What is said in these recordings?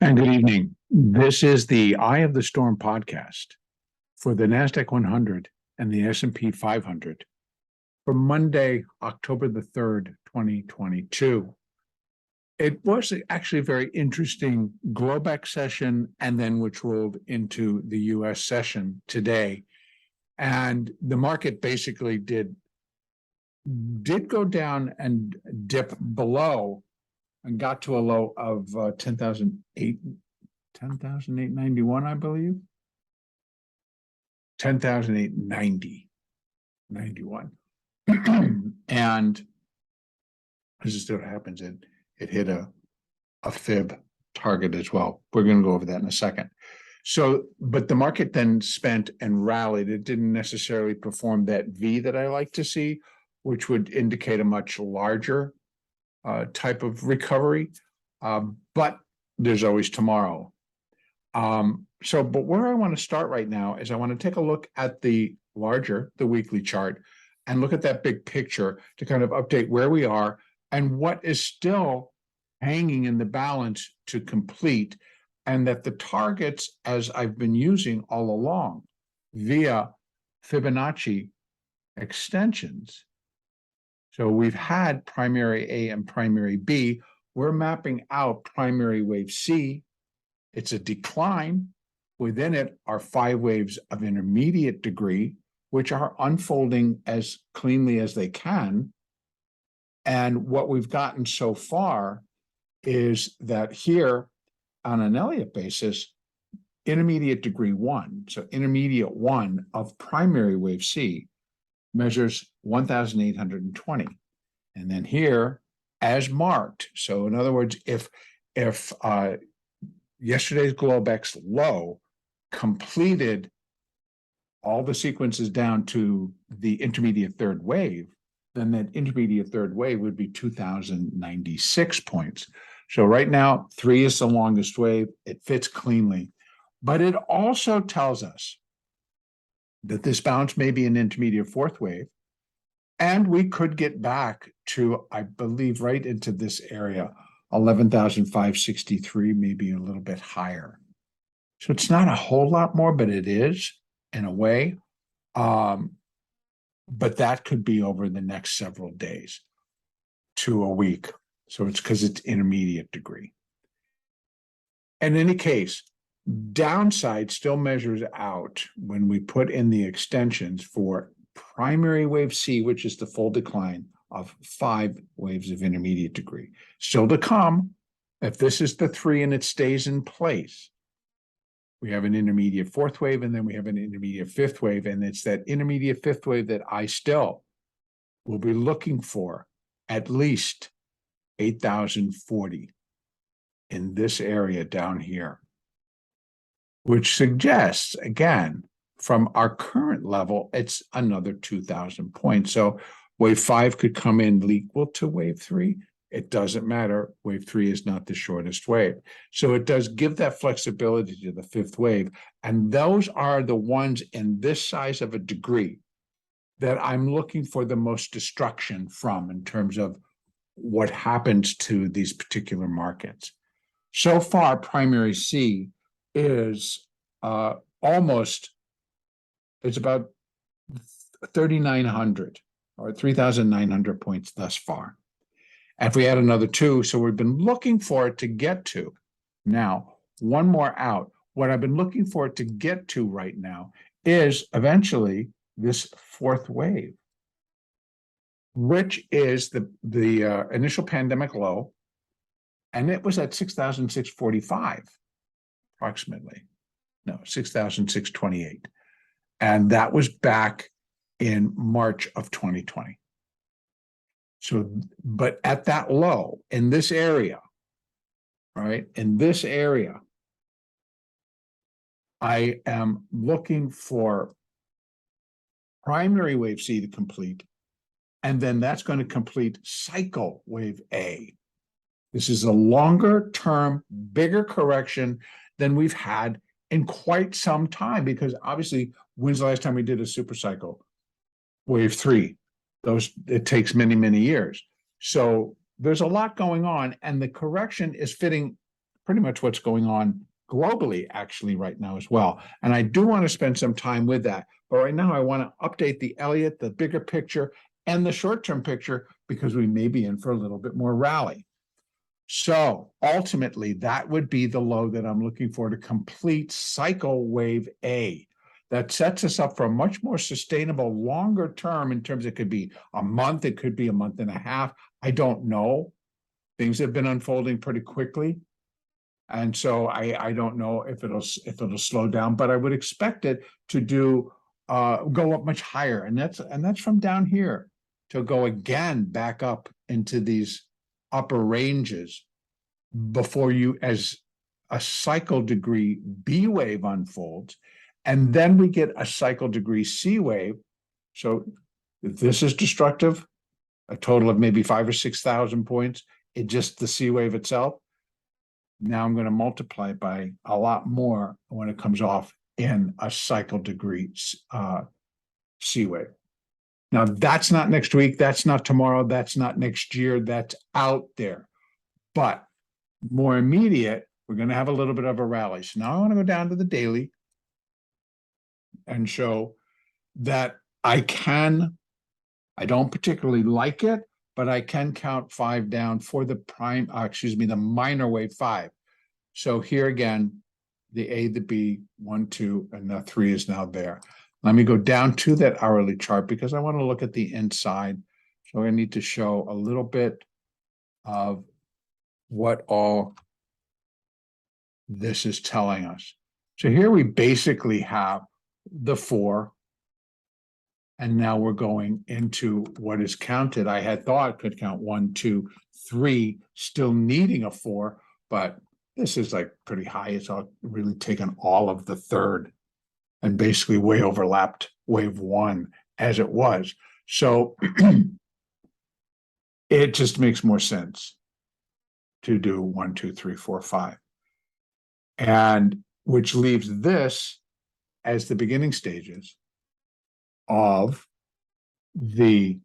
And good evening. This is the Eye of the Storm podcast for the NASDAQ 100 and the S&P 500 for Monday, October the 3rd, 2022. It was actually a very interesting Globex session, and then which rolled into the US session today. And the market basically did go down and dip below and got to a low of 10,891, I believe. 10,891. And as it still happens, it hit a fib target as well. We're going to go over that in a second. So, but the market then spent and rallied. It didn't necessarily perform that V that I like to see, which would indicate a much larger type of recovery, but there's always tomorrow. But where I want to start right now is I want to take a look at the weekly chart, and look at that big picture to kind of update where we are and what is still hanging in the balance to complete, and that the targets, as I've been using all along via Fibonacci extensions. So we've had primary A and primary B. We're mapping out primary wave C. It's a decline. Within it are 5 waves of intermediate degree, which are unfolding as cleanly as they can. And what we've gotten so far is that here on an Elliott basis, intermediate degree 1, so intermediate 1 of primary wave C measures 1,820. And then here, as marked, so in other words, if yesterday's Globex low completed all the sequences down to the intermediate third wave, then that intermediate third wave would be 2,096 points. So right now, 3 is the longest wave. It fits cleanly. But it also tells us that this bounce may be an intermediate fourth wave, and we could get back to, I believe, right into this area, 11,563, maybe a little bit higher. So it's not a whole lot more, but it is in a way. But that could be over the next several days to a week. So it's because it's intermediate degree. In any case, downside still measures out when we put in the extensions for primary wave C, which is the full decline of 5 waves of intermediate degree. Still to come, if this is the 3 and it stays in place, we have an intermediate fourth wave, and then we have an intermediate fifth wave, and it's that intermediate fifth wave that I still will be looking for at least 8,040 in this area down here, which suggests, again, from our current level, it's another 2,000 points. So wave 5 could come in equal to wave 3. It doesn't matter. Wave 3 is not the shortest wave. So it does give that flexibility to the fifth wave. And those are the ones in this size of a degree that I'm looking for the most destruction from in terms of what happens to these particular markets. So far, primary C is it's about 3,900 or 3,900 points thus far. And if we add another 2, so we've been looking for it to get to. Now, one more out. What I've been looking for it to get to right now is eventually this fourth wave, which is the initial pandemic low, and it was at 6,645 approximately. No, 6,628. And that was back in March of 2020. So, but at that low, in this area, right, in this area, I am looking for primary wave C to complete, and then that's going to complete cycle wave A. This is a longer term, bigger correction than we've had in quite some time, because obviously, when's the last time we did a super cycle? Wave 3. It takes many, many years. So there's a lot going on, and the correction is fitting pretty much what's going on globally actually right now as well. And I do want to spend some time with that. But right now I want to update the Elliott, the bigger picture, and the short-term picture, because we may be in for a little bit more rally. So ultimately, that would be the low that I'm looking for to complete cycle wave A. That sets us up for a much more sustainable, longer term in terms, it could be a month, it could be a month and a half. I don't know. Things have been unfolding pretty quickly. And so I don't know if it'll slow down, but I would expect it to go up much higher. And that's from down here to go again back up into these upper ranges before you, as a cycle degree B wave unfolds, and then we get a cycle degree C wave. So if this is destructive, a total of maybe 5,000 or 6,000 points, it just the C wave itself. Now I'm going to multiply it by a lot more when it comes off in a cycle degree C wave. Now that's not next week, that's not tomorrow, that's not next year, that's out there. But more immediate, we're going to have a little bit of a rally. So now I want to go down to the daily and show that I don't particularly like it, but I can count 5 down for the the minor wave 5. So here again, the A, the B, 1, 2, and the 3 is now there. Let me go down to that hourly chart because I want to look at the inside. So I need to show a little bit of what all this is telling us. So here we basically have the 4. And now we're going into what is counted. I had thought could count 1, 2, 3, still needing a 4, but this is like pretty high. It's all really taken all of the 3rd and basically way overlapped wave 1 as it was. So it just makes more sense to do 1, 2, 3, 4, 5. And which leaves this as the beginning stages of the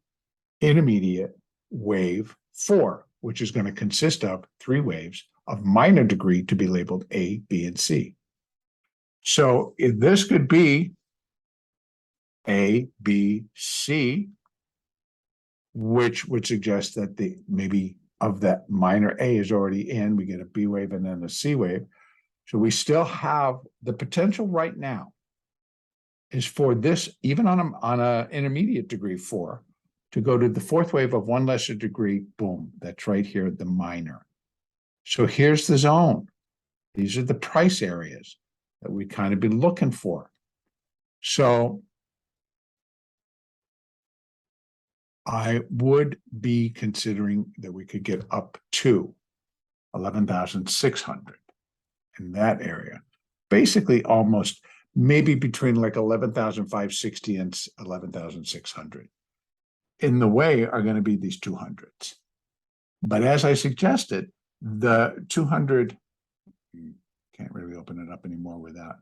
intermediate wave 4, which is going to consist of 3 waves of minor degree to be labeled A, B, and C. So if this could be A, B, C, which would suggest that the maybe of that minor A is already in, we get a B wave and then a C wave. So we still have the potential right now is for this, even on a intermediate degree 4, to go to the 4th wave of 1 lesser degree, boom, that's right here, the minor. So here's the zone. These are the price areas that we kind of be looking for. So I would be considering that we could get up to 11,600 in that area. Basically almost maybe between like 11,560 and 11,600. In the way are going to be these 200s. But as I suggested, the 200, can't really open it up anymore with that.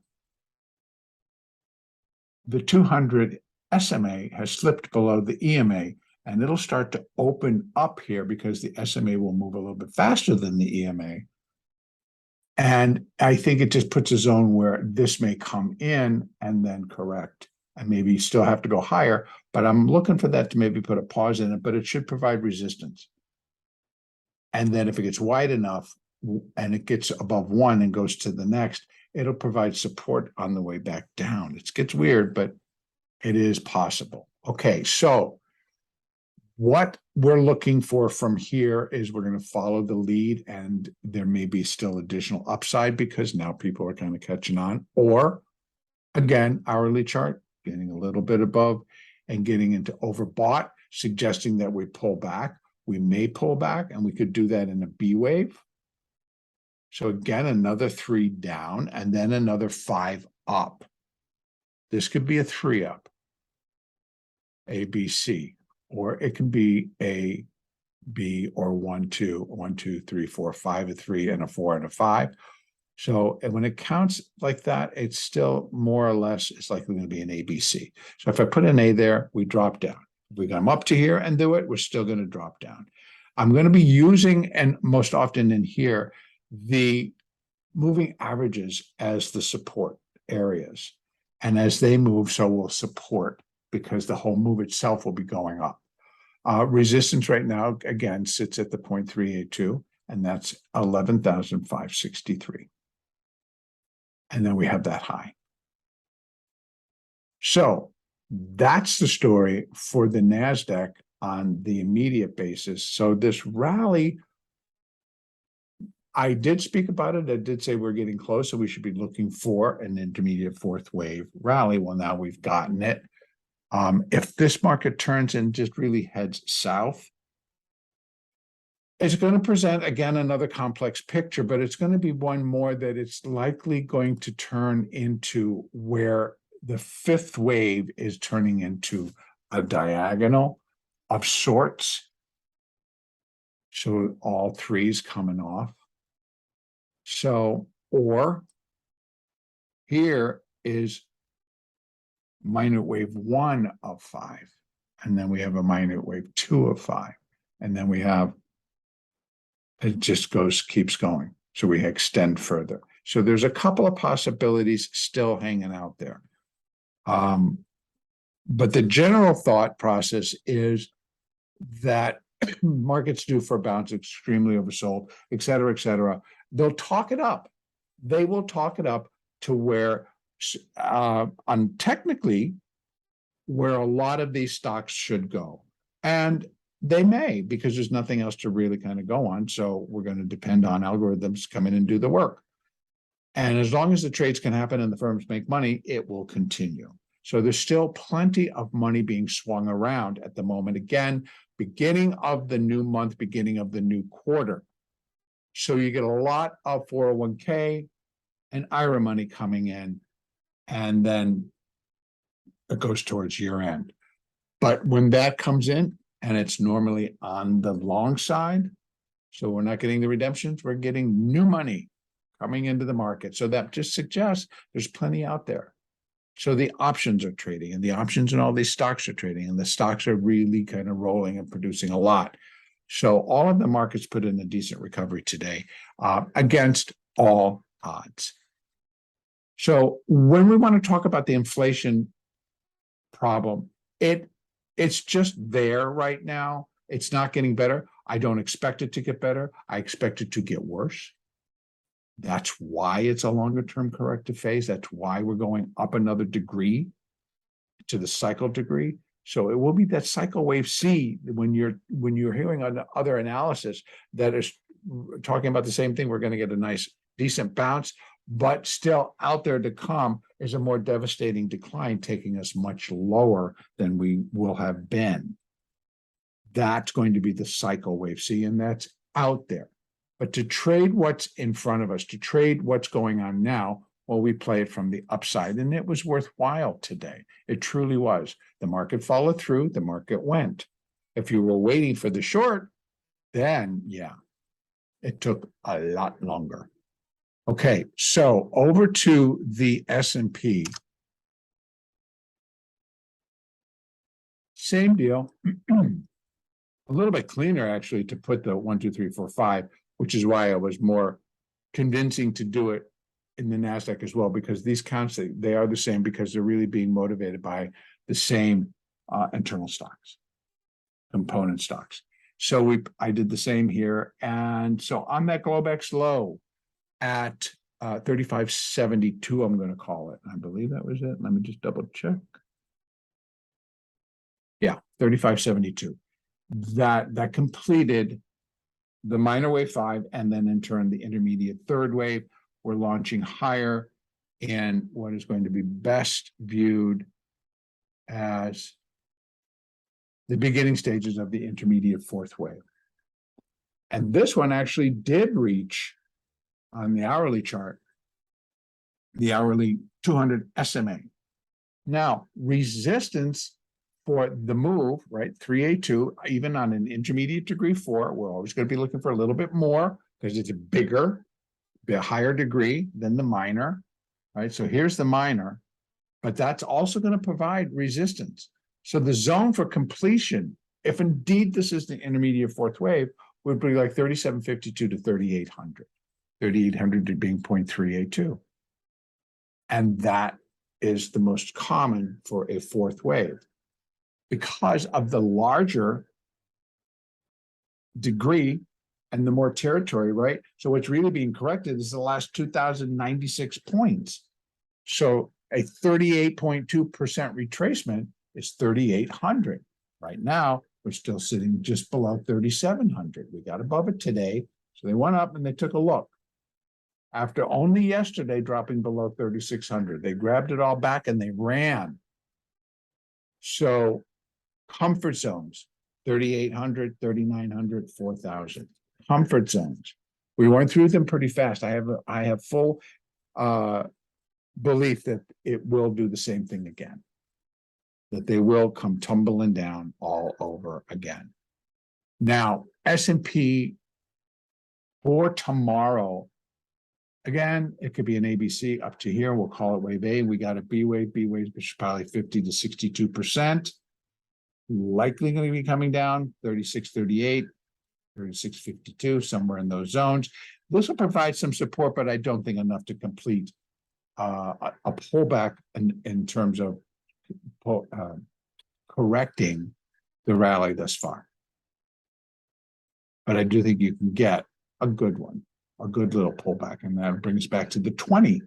The 200 SMA has slipped below the EMA, and it'll start to open up here because the SMA will move a little bit faster than the EMA. And I think it just puts a zone where this may come in and then correct, and maybe still have to go higher, but I'm looking for that to maybe put a pause in it, but it should provide resistance. And then if it gets wide enough and it gets above 1 and goes to the next, it'll provide support on the way back down. It gets weird, but it is possible. Okay, so what we're looking for from here is we're going to follow the lead, and there may be still additional upside because now people are kind of catching on. Or again, hourly chart, getting a little bit above and getting into overbought, suggesting that we pull back. We may pull back, and we could do that in a B wave. So again, another 3 down and then another 5 up. This could be a 3 up, A, B, C. Or it can be A, B, or 1, 2, 1, 2, 3, 4, 5, a 3, and a 4, and a 5. So and when it counts like that, it's still more or less, it's likely going to be an A, B, C. So if I put an A there, we drop down. If we come up to here and do it, we're still going to drop down. I'm going to be using, and most often in here, the moving averages as the support areas. And as they move, so will support, because the whole move itself will be going up. Resistance right now, again, sits at the 0.382, and that's 11,563. And then we have that high. So that's the story for the NASDAQ on the immediate basis. So this rally, I did speak about it. I did say we're getting close, so we should be looking for an intermediate fourth wave rally. Well, now we've gotten it. If this market turns and just really heads south, it's going to present, again, another complex picture, but it's going to be one more that it's likely going to turn into where the fifth wave is turning into a diagonal of sorts. So all threes coming off. So, or here is minor wave 1 of 5. And then we have a minor wave 2 of 5. And then we have, it just keeps going. So we extend further. So there's a couple of possibilities still hanging out there. But the general thought process is that markets due for a bounce, extremely oversold, et cetera, et cetera. They'll talk it up. They will talk it up to where, technically, where a lot of these stocks should go. And they may, because there's nothing else to really kind of go on. So we're going to depend on algorithms come in and do the work. And as long as the trades can happen and the firms make money, it will continue. So there's still plenty of money being swung around at the moment. Again, beginning of the new month, beginning of the new quarter. So you get a lot of 401k and IRA money coming in, and then it goes towards year end. But when that comes in, and it's normally on the long side, so we're not getting the redemptions, we're getting new money coming into the market. So that just suggests there's plenty out there. So the options are trading, and the options in all these stocks are trading, and the stocks are really kind of rolling and producing a lot. So all of the markets put in a decent recovery today, against all odds. So when we want to talk about the inflation problem, it's just there right now. It's not getting better. I don't expect it to get better. I expect it to get worse. That's why it's a longer term corrective phase. That's why we're going up another degree to the cycle degree. So it will be that cycle wave C when you're hearing other analysis that is talking about the same thing. We're going to get a nice, decent bounce, but still out there to come is a more devastating decline, taking us much lower than we will have been. That's going to be the cycle wave C, and that's out there. But to trade what's in front of us, to trade what's going on now, well, we play it from the upside, and it was worthwhile today. It truly was. The market followed through, the market went. If you were waiting for the short, then yeah, it took a lot longer. Okay, so over to the S&P. Same deal. A little bit cleaner, actually, to put the 1, 2, 3, 4, 5, which is why I was more convincing to do it in the NASDAQ as well, because these counts, they are the same, because they're really being motivated by the same internal stocks, component stocks. So I did the same here. And so on that Globex low at 3572, I'm going to call it. I believe that was it. Let me just double check. Yeah, 3572. That completed the minor wave 5, and then in turn the intermediate third wave. We're launching higher in what is going to be best viewed as the beginning stages of the intermediate fourth wave. And this one actually did reach, on the hourly chart, the hourly 200 SMA. Now, resistance for the move, right, 382, even on an intermediate degree 4, we're always going to be looking for a little bit more, because it's a bigger, a higher degree than the minor, right? So here's the minor, but that's also going to provide resistance. So the zone for completion, if indeed this is the intermediate fourth wave, would be like 3752 to 3800. 3,800 being 0.382. And that is the most common for a fourth wave because of the larger degree and the more territory, right? So what's really being corrected is the last 2,096 points. So a 38.2% retracement is 3,800. Right now, we're still sitting just below 3,700. We got above it today. So they went up and they took a look. After only yesterday dropping below 3,600, they grabbed it all back and they ran. So comfort zones, 3,800, 3,900, 4,000. Comfort zones. We went through them pretty fast. I have full belief that it will do the same thing again. That they will come tumbling down all over again. Now, S&P for tomorrow, again, it could be an ABC up to here. We'll call it wave A. We got a B wave. B wave is probably 50 to 62%. Likely going to be coming down 36, 38, 36, 52, somewhere in those zones. This will provide some support, but I don't think enough to complete a pullback in terms of correcting the rally thus far. But I do think you can get a good one, a good little pullback, and that brings back to the 20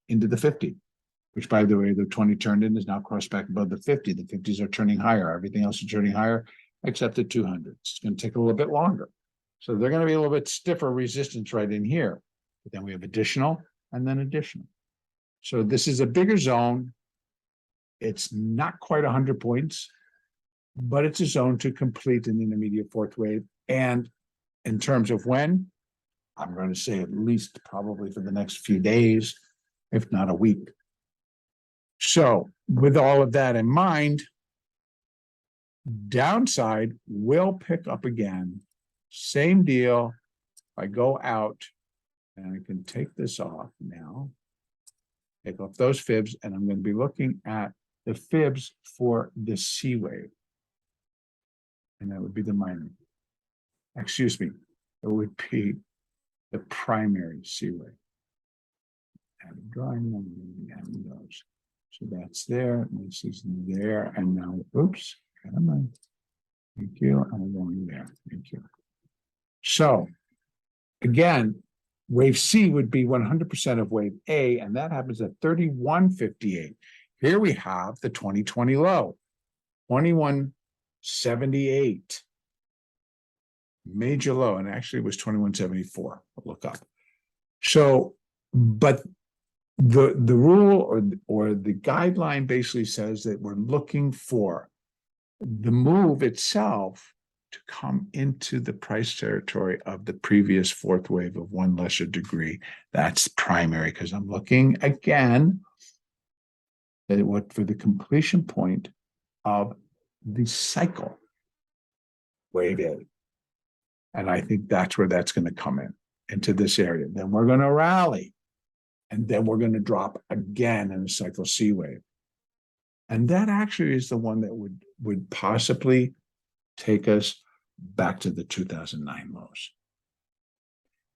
into the 50, which, by the way, the 20 turned in is now crossed back above the 50. The 50s are turning higher. Everything else is turning higher except the 200s. It's going to take a little bit longer. So they're going to be a little bit stiffer resistance right in here. But then we have additional and then additional. So this is a bigger zone. It's not quite 100 points, but it's a zone to complete an intermediate fourth wave. And in terms of when, I'm going to say at least probably for the next few days, if not a week. So with all of that in mind, downside will pick up again. Same deal. I go out and I can take this off now, take off those fibs, and I'm going to be looking at the fibs for the C wave. And that would be the minor. Excuse me. It would be the primary C wave. And drawing them and those. So that's there. This is there. And now, oops. Come on. Thank you. I'm going there. Thank you. So again, wave C would be 100% of wave A, and that happens at 31.58. Here we have the 2020 low, 21.78. Major low, and actually it was 21.74. I'll look up. So, but the rule or the guideline basically says that we're looking for the move itself to come into the price territory of the previous fourth wave of one lesser degree. That's primary, because I'm looking again at what for the completion point of the cycle, wave A. And I think that's where that's going to come into this area. Then we're going to rally. And then we're going to drop again in the cycle C wave. And that actually is the one that would possibly take us back to the 2009 lows.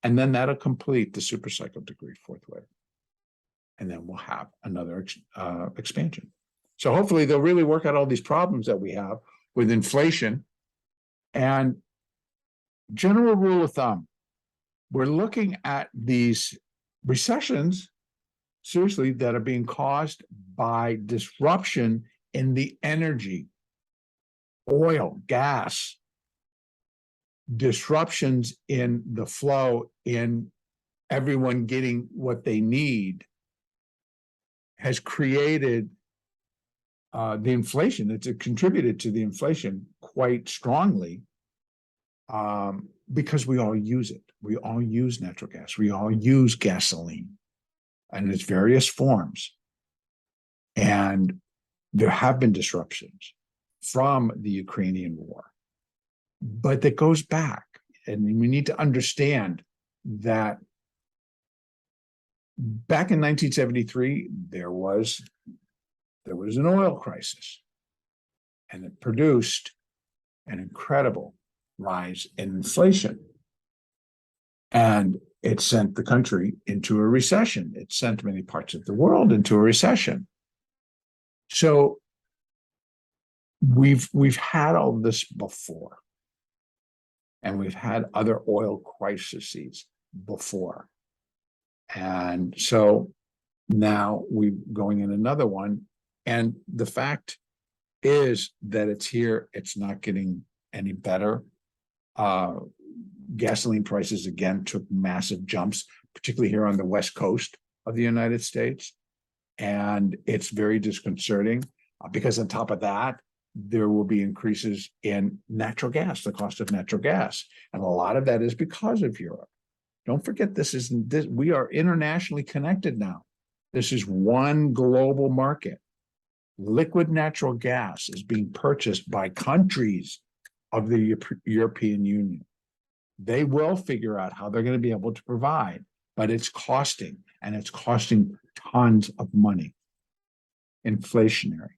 And then that'll complete the super cycle degree fourth wave. And then we'll have another expansion. So hopefully they'll really work out all these problems that we have with inflation. And general rule of thumb, we're looking at these recessions, seriously, that are being caused by disruption in the energy, oil, gas, disruptions in the flow, in everyone getting what they need, has created the inflation. It's contributed to the inflation quite strongly because we all use it. We all use natural gas. We all use gasoline in its various forms. And there have been disruptions from the Ukrainian war. But that goes back. And we need to understand that back in 1973, there was an oil crisis. And it produced an incredible rise in inflation. And it sent the country into a recession. It sent many parts of the world into a recession. So we've had all this before, and we've had other oil crises before. And so now we're going in another one. And the fact is that it's here. It's not getting any better. Gasoline prices again took massive jumps, particularly here on the West Coast of the United States. And it's very disconcerting because on top of that, there will be increases in natural gas, the cost of natural gas. And a lot of that is because of Europe. Don't forget, we are internationally connected now. This is one global market. Liquid natural gas is being purchased by countries of the European Union. They will figure out how they're going to be able to provide, but it's costing, and it's costing tons of money. Inflationary.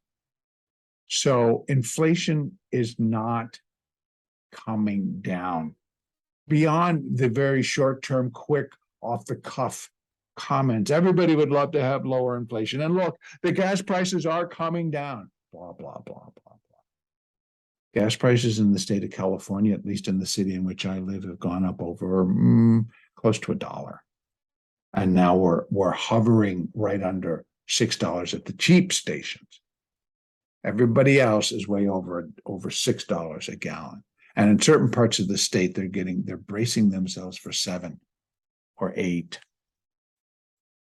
So inflation is not coming down beyond the very short-term, quick, off-the-cuff comments. Everybody would love to have lower inflation. And look, the gas prices are coming down. Blah, blah, blah, blah, blah. Gas prices in the state of California, at least in the city in which I live, have gone up over close to $1. And now we're hovering right under $6 at the cheap stations. Everybody else is way over $6 a gallon. And in certain parts of the state, they're bracing themselves for 7 or 8.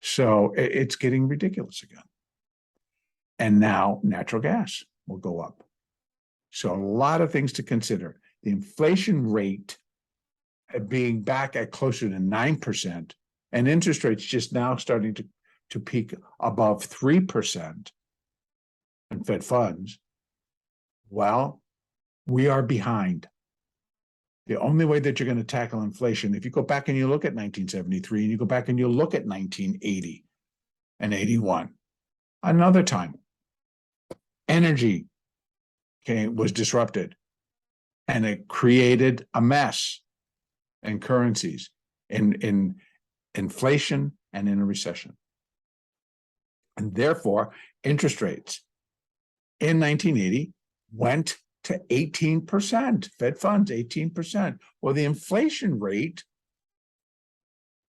So it's getting ridiculous again. And now natural gas will go up. So a lot of things to consider. The inflation rate being back at closer to 9%, and interest rates just now starting to peak above 3% in Fed funds. Well, we are behind. The only way that you're going to tackle inflation, if you go back and you look at 1973 and you go back and you look at 1980 and 81, another time, energy was disrupted, and it created a mess in currencies, in inflation, and in a recession. And therefore, interest rates in 1980 went to 18%, Fed funds 18%. Well, the inflation rate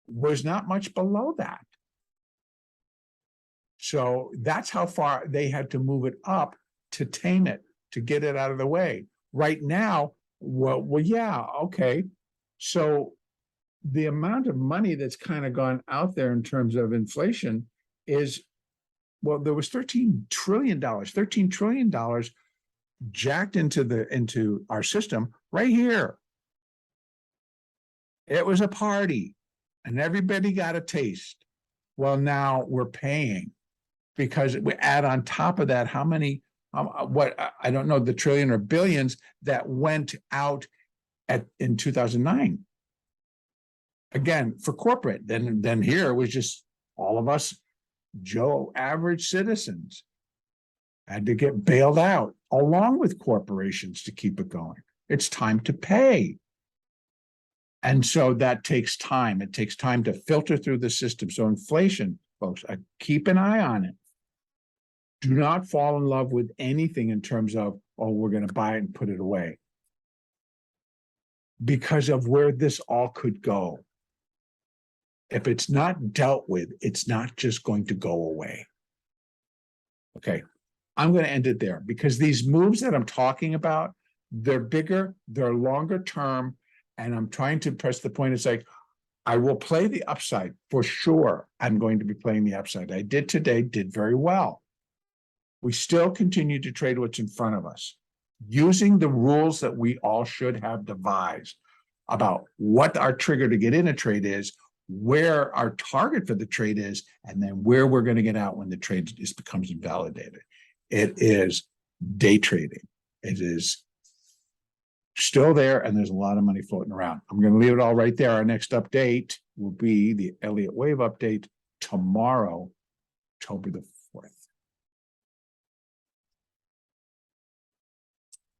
was not much below that. So that's how far they had to move it up to tame it, to get it out of the way. Right now, well, yeah, okay. So the amount of money that's kind of gone out there in terms of inflation is, well, there was $13 trillion jacked into our system right here. It was a party, and everybody got a taste. Well, now we're paying, because we add on top of that how many, what I don't know, the trillion or billions that went out in 2009. Again, for corporate. Then here it was just all of us, Joe average citizens, had to get bailed out along with corporations to keep it going. It's time to pay. And so that takes time. It takes time to filter through the system. So inflation, folks, keep an eye on it. Do not fall in love with anything in terms of, oh, we're going to buy it and put it away, because of where this all could go. If it's not dealt with, it's not just going to go away. Okay, I'm going to end it there, because these moves that I'm talking about, they're bigger, they're longer term, and I'm trying to press the point. It's like, I will play the upside for sure. I'm going to be playing the upside. I did today, did very well. We still continue to trade what's in front of us, using the rules that we all should have devised about what our trigger to get in a trade is, where our target for the trade is, and then where we're going to get out when the trade just becomes invalidated. It is day trading. It is still there, and there's a lot of money floating around. I'm going to leave it all right there. Our next update will be the Elliott Wave update tomorrow, October the